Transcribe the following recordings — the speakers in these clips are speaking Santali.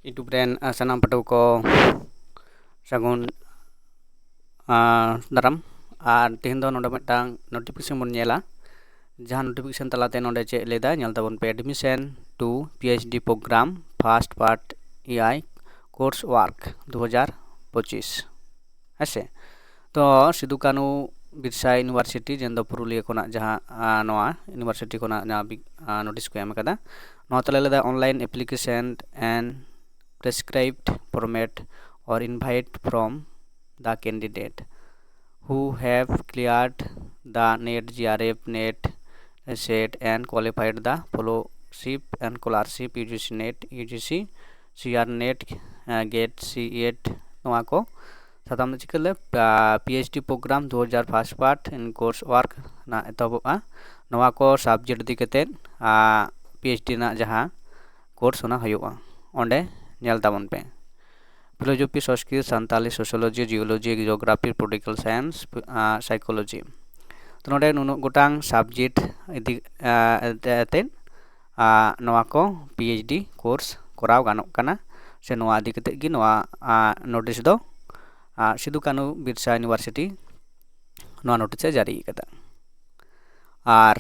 यूट्यूब रेन सानाम पटो को सागुन दाराम और तेहन दो नोडे मिदटांग नोटिफिकेशन बन नेला जहां नोटिफिकेशन तलाते नोडे चे लेदा नेल ताबन पे admission to PH.D program first part EI course work 2025 हेसे तो सिदु कानु बिरसा यूनिवर्सिटी जेंदो पुरुलिया कोना जहां नोआ यूनिवर्सिटी कोना जहां नोटिस को एम कदा नोआ तले लेदा online application and prescribed format or invite from the candidate who have cleared the NET, GRF, NET, SET and qualified the fellowship and scholarship UGC NET, UGC, CR NET, GATE, CET नोआ को साताम चिकले PH.D program 2000 first part in course work ना एतबा नोआ को सब्जेक्ट दी कते PH.D ना जहां कोर्स होना हुआ ओंडे नेल ताबन पे philosophy Sanskrit Santali sociology geology geography political science psychology तो नोडे नुनु गोटांग सब्जेक्ट इदि एते नोआ को PH.D कोर्स कराव गानोक काना से नोआ इदि कते गि नोआ नोटिस दो सिदु कानु बिरसा यूनिवर्सिटी नोआ नोटिस जारी कदा आर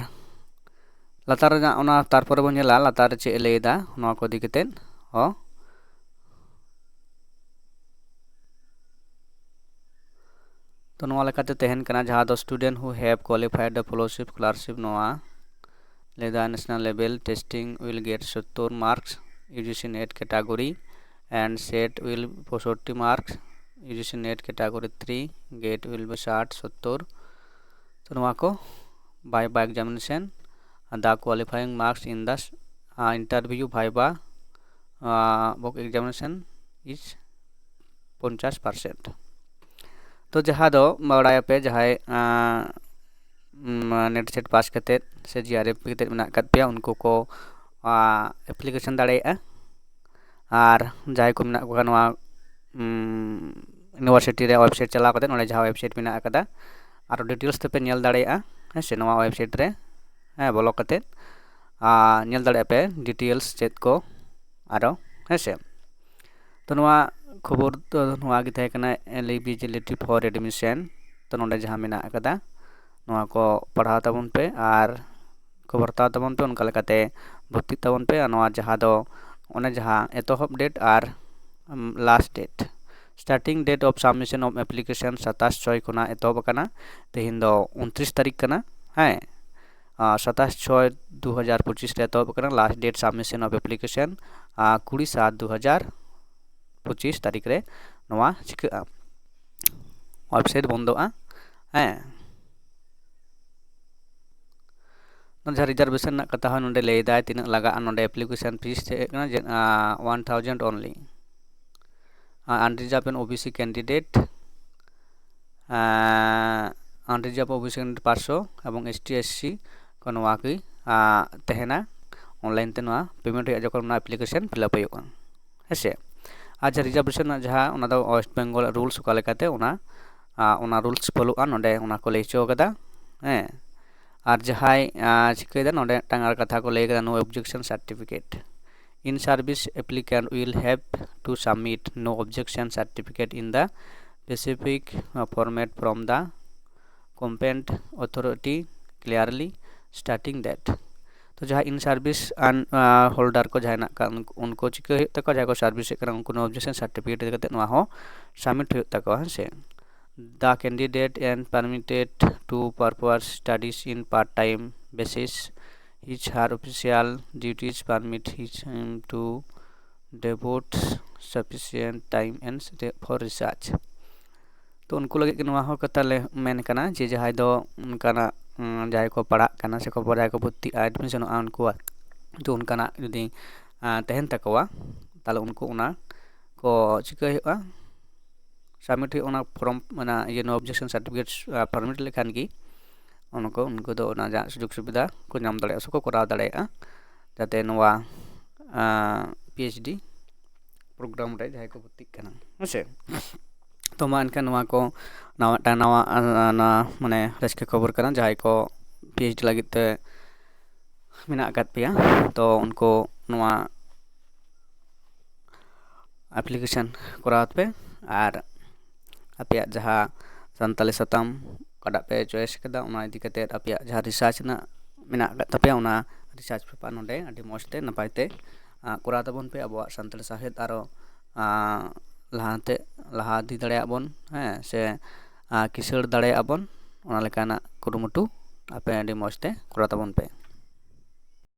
लातार ओना तारपर बन नेला लातार चे लेदा नोआ को इदि कते हो तो नोआ लेकाते तहन कना जहां दो student who have qualified the फellowship scholarship नोआ लेदा national level testing will get 70 marks UGC NET category and SET will 40 marks UGC NET category 3 GATE will be 60 तो नोआ को by examination the qualifying marks in the interview viva book examination is 50%. तो जहाँ दो बड़ा पे जहाँ नेट सेट पास करते से GRF करते मना कत पे उनको को एप्लीकेशन दाड़े आर जहाँ को मना को नवा यूनिवर्सिटी रे वेबसाइट चला करते नोले जहाँ वेबसाइट मना कदा आरो डिटेल्स ते पे नेल दाड़े है से नवा वेबसाइट रे बोलो करते नेल दाड़े पे डिटेल्स चेत को आरो है से तो नवा खबर तो नोआ गे थाय कना एलिजिबिलिटी फॉर एडमिशन तो नोडे जहां मेना कदा नोआ को पढ़ाव ताबन पे आर खबर ताबन पे उनका लेकाते भर्ती ताबन पे नोआ जहां दो ओने जहां एतोहब date or last date starting date of submission of application 27/6 कोना एतोहब कना तेहिन दो 29 तारीख कना है 27/6/2025 रे एतोहब कना last date submission of application 20/7/2025 तारीख रे नोआ चिका वेबसाइट बंदोआ हैं जहाँ रिजर्वेशन ना कथा हो नोडे लेदा तीन लगा नोडे एप्लीकेशन फीस चे 1000 only unreserved and OBC candidate unreserved OBC candidate 500 एवं ST SC को नोआ की तहना ऑनलाइन ते नोआ पेमेंट हो जको ना एप्लीकेशन फिलअप होगा हेसे आज रिजर्वेशन जहाँ उना दो वेस्ट बेंगल रूल्स का लेकाते उना रूल्स फॉलोआ नोडे उना को लेचो कदा हैं और जहाँ चिकेदा नोडे टांगार कथा को लेकर no objection certificate in service applicant will have to submit no objection certificate in the specific format from the competent authority clearly starting that तो जहाँ इन सर्विस होल्डर को जहाँ ना उनको चिके तक जहाँ को सर्विस उनको नो ऑब्जेक्शन सर्टिफिकेट देते नोआ हो सबमिट तक है से the candidate and permitted to perform studies in part-time basis his her official duties permit him to devote sufficient time and for research तो उनको लगे नोआ हो कता ले मेन कना जे जहां दो उनकाना जहां को पढ़ा कना से को पढ़ाई को भर्ती एडमिशन उनको तो उनकाना यदि तहन तकवा ताले उनको उना को चिका हुआ सबमिट होना फॉर्म मना ये नो ऑब्जेक्शन सर्टिफिकेट परमिट लेखान की उनको दो ना जा सुजुग सुविधा को नाम दाड़े उसको कराव दाड़े जाते नोआ PH.D प्रोग्राम रे जहां को भर्ती कना हेसे तो मा इनका नोआ को नवा ना माने रसके खबर कना जहां को PH.D लगित ते मेना अकत पेया तो उनको नोआ application koraw pe ar apiak jaha santali satam kada pe choice kada ona idi kate apiak jaha research na menak kat tapia ona research paper nonde adi moste napai te koraw tabon pe abo santali sahit aro lahante laha di daᱲᱮᱭᱟᱜ bon se kisar daᱲᱮᱭᱟᱜ bon ona lekana kurumutu ape adi moste koraw tabon pe